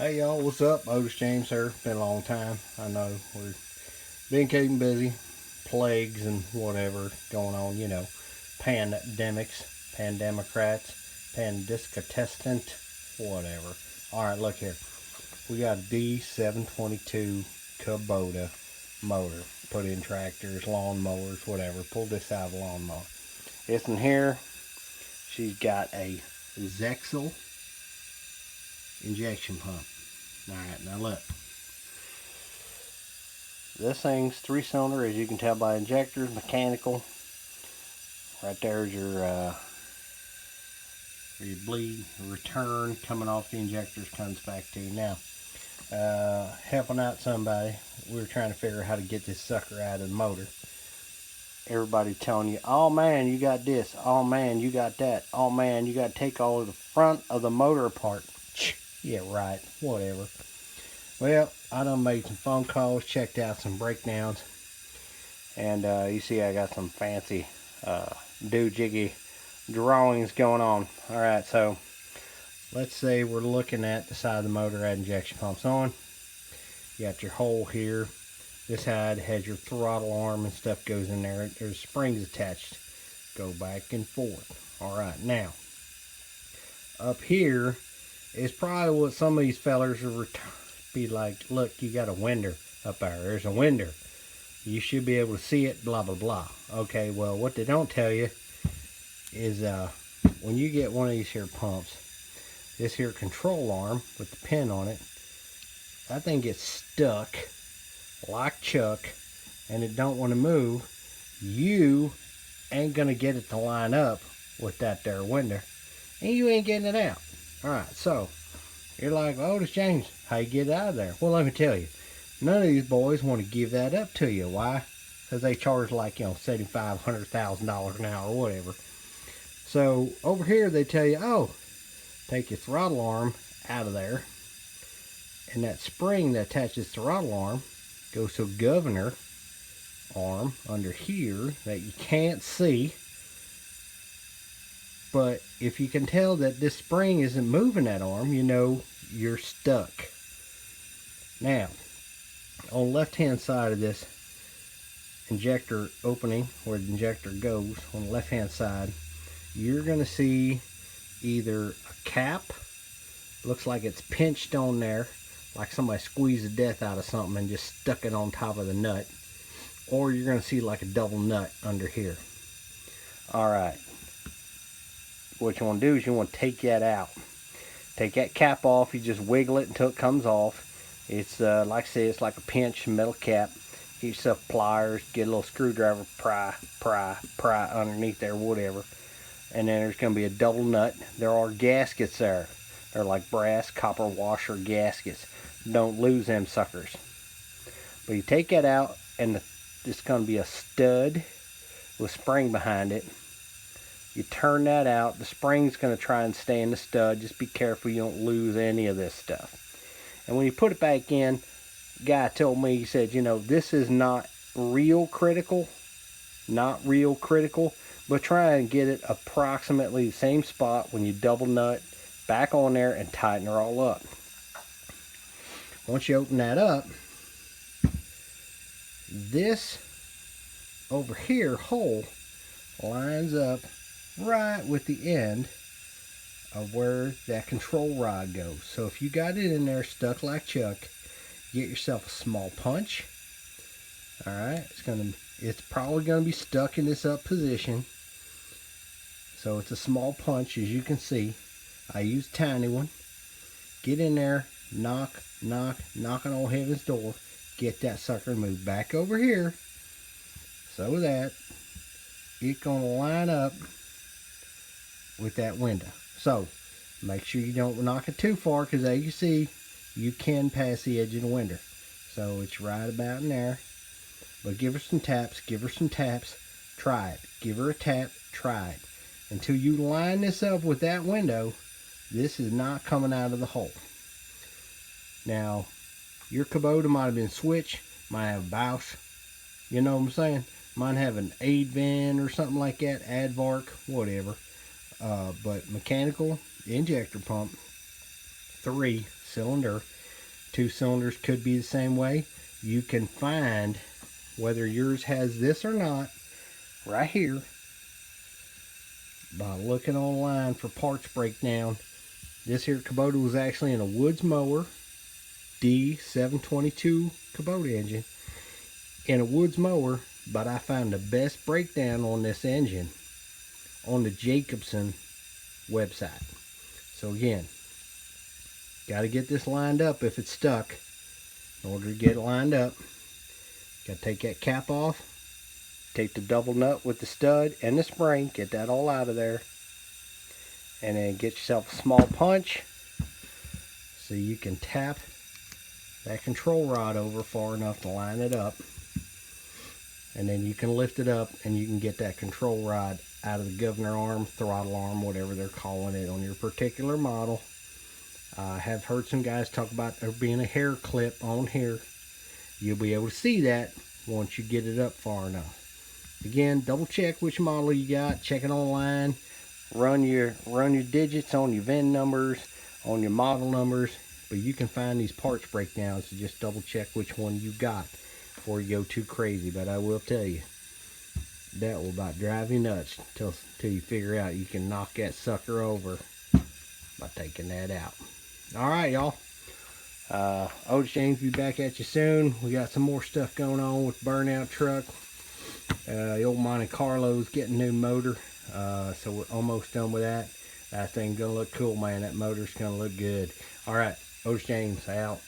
Hey y'all, what's up? Otis James here. Been a long time. I know we've been keeping busy. Plagues and whatever going on, pandemics, pandemocrats, pandiscotestant, whatever. Alright, look here. We got a D722 Kubota motor. Put in tractors, lawn mowers, whatever. Pulled this out of a lawnmower. It's in here. She's got a zexel injection pump. Alright, now look. This thing's 3-cylinder, as you can tell by injectors, mechanical. Right there's your bleed return coming off the injectors, comes back to you. Now, helping out somebody, we were trying to figure out how to get this sucker out of the motor. Everybody telling you, oh man, you got this, oh man, you got that, oh man, you got to take all of the front of the motor apart. Yeah, right, whatever. Well, I done made some phone calls, checked out some breakdowns, and you see I got some fancy do-jiggy drawings going on. Alright, so let's say we're looking at the side of the motor that injection pump's on. You got your hole here. This side has your throttle arm and stuff goes in there. There's springs attached. Go back and forth. Alright, now, up here is probably what some of these fellers will be like, look, you got a winder up there. There's a winder. You should be able to see it, blah, blah, blah. Okay, well, what they don't tell you is when you get one of these here pumps, this here control arm with the pin on it, that thing gets stuck like Chuck, and it don't want to move. You ain't gonna get it to line up with that there winder, and you ain't getting it out. Alright, so you're like, Otis James, how you get it out of there? Well, let me tell you, none of these boys want to give that up to you. Why? Because they charge like, $75,000, $100,000 an hour or whatever. So over here they tell you, oh, take your throttle arm out of there, and that spring that attaches the throttle arm goes to a governor arm under here that you can't see. But if you can tell that this spring isn't moving that arm, you know you're stuck. Now, on the left hand side of this injector opening, where the injector goes, on the left hand side, you're going to see either a cap, looks like it's pinched on there, like somebody squeezed the death out of something and just stuck it on top of the nut, or you're going to see like a double nut under here. Alright, what you want to do is you want to take that out. Take that cap off. You just wiggle it until it comes off. It's like I said, it's like a pinch metal cap. Get yourself pliers, get a little screwdriver, pry underneath there, whatever. And then there's going to be a double nut. There are gaskets there. They're like brass copper washer gaskets. Don't lose them suckers. But you take that out, and it's going to be a stud with spring behind it. You turn that out. The spring's going to try and stay in the stud. Just be careful you don't lose any of this stuff. And when you put it back in, the guy told me, he said, this is not real critical. Not real critical. But try and get it approximately the same spot when you double nut back on there and tighten her all up. Once you open that up, this over here hole lines up right with the end of where that control rod goes. So if you got it in there stuck like Chuck, get yourself a small punch. Alright, it's probably gonna be stuck in this up position. So it's a small punch, as you can see. I use a tiny one. Get in there, knock on old heaven's door. Get that sucker moved back over here so that it's gonna line up with that window. So make sure you don't knock it too far, because as you see, you can pass the edge of the window. So it's right about in there. But give her some taps, try it. Give her a tap, try it. Until you line this up with that window, this is not coming out of the hole. Now, your Kubota might have been switched, might have a Bosch, you know what I'm saying? Might have an Advan or something like that, Advark, whatever. But mechanical injector pump, 3 cylinder. 2 cylinders could be the same way. You can find whether yours has this or not right here by looking online for parts breakdown. This here Kubota was actually in a woods mower, D722 Kubota engine, in a woods mower, but I found the best breakdown on this engine on the Jacobsen website. So again, got to get this lined up if it's stuck. In order to get it lined up, got to take that cap off, take the double nut with the stud and the spring, get that all out of there, and then get yourself a small punch so you can tap that control rod over far enough to line it up, and then you can lift it up and you can get that control rod out of the governor arm, throttle arm, whatever they're calling it on your particular model. I have heard some guys talk about there being a hair clip on here. You'll be able to see that once you get it up far enough. Again, double check which model you got, check it online, run your digits on your VIN numbers, on your model numbers, but you can find these parts breakdowns, so just double check which one you got before you go too crazy. But I will tell you, that will about drive you nuts till you figure out you can knock that sucker over by taking that out. Alright, y'all. Otis James will be back at you soon. We got some more stuff going on with Burnout Truck. The old Monte Carlo's getting a new motor, so we're almost done with that. That thing's gonna look cool, man. That motor's gonna look good. Alright, Otis James out.